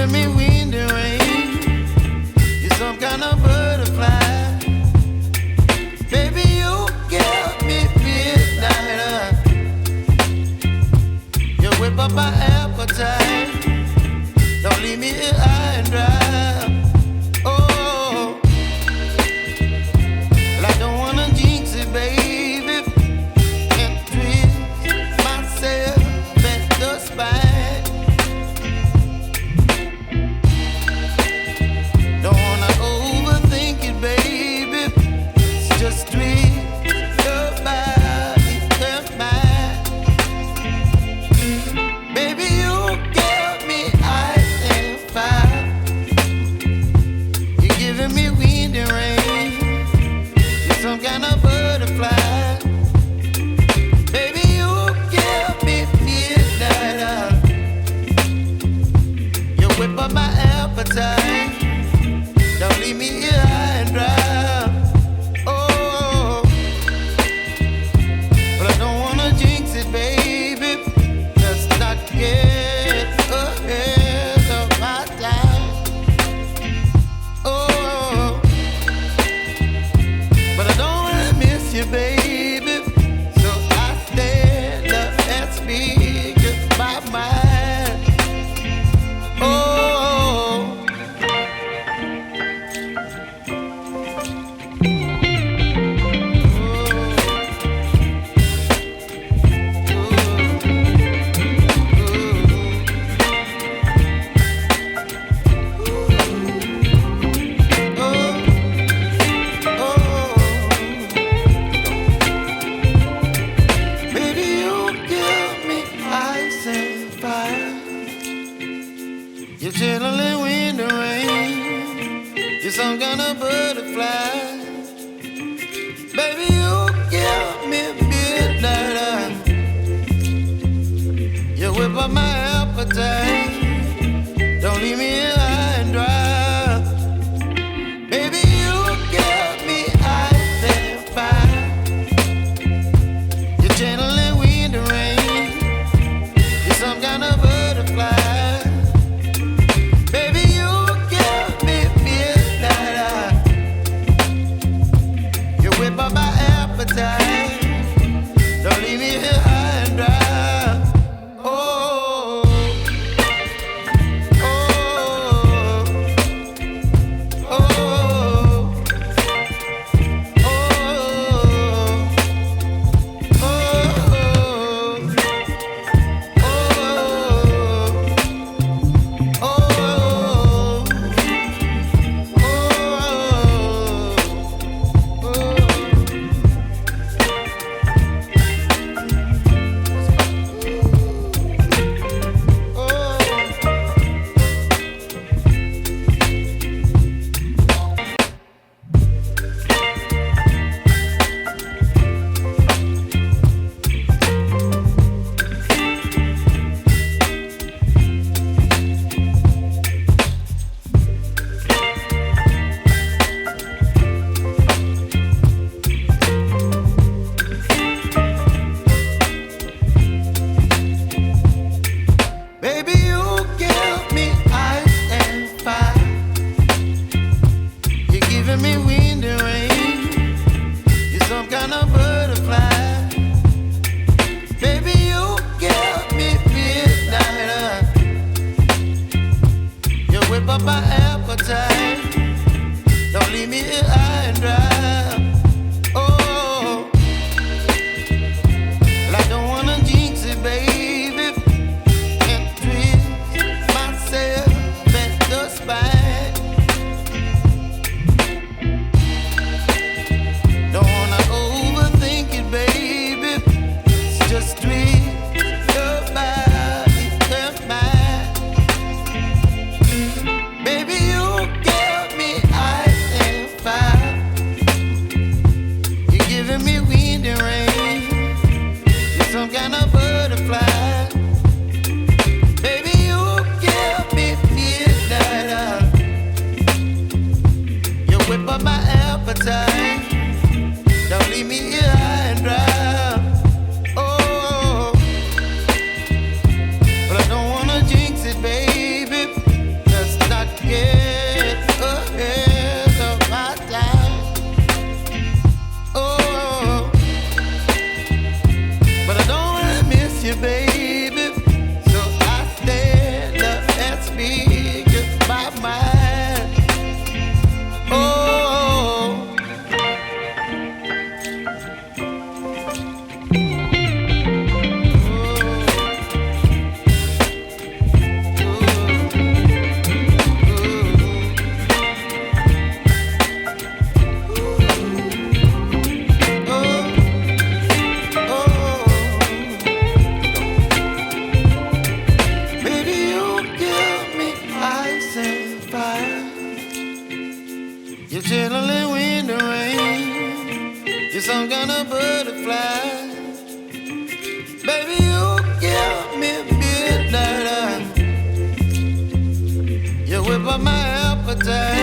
giving me wind and rain. You're some kind of butterfly. Baby, you give me midnight. You whip up my appetite. Don't leave me here high and dry. Oh, well, I don't wanna jinx it, baby. Can't twist myself at the spine. Don't wanna overthink it, baby. It's just twist your body and mine. Baby, you give me ice and fire. You're giving me wind and rain. You're some kind of butterfly. Baby, you give me midnight. You whip up my appetite. Don't leave me here high and dry. Oh, but I don't wanna jinx it, baby. Let's not get ahead of my time. Oh, but I don't wanna miss you, baby. So I stand up and speak my mind. Oh. Baby, you give me ice and fire. You're channeling wind and rain. You're some kind of butterfly. Baby, you give me midnight. You whip up my appetite. Don't leave me here high and dry. Baby, you give me ice and fire. You're channeling wind and rain. You're some kind of butterfly. Baby, you give me midnight. You whip up my appetite. Don't leave me here high and dry. Oh, oh, oh, oh, baby, you give me ice and fire. You're giving me wind and rain. You're some kind of butterfly. Baby, you give me midnight. You whip up my appetite. Don't leave me here high and dry. Oh, well, I don't wanna jinx it, baby. Can't twist myself at the spine. Don't wanna overthink it, baby. It's just twist your body and mine. Baby, than a butterfly. Baby, you give me midnight. You whip up my appetite.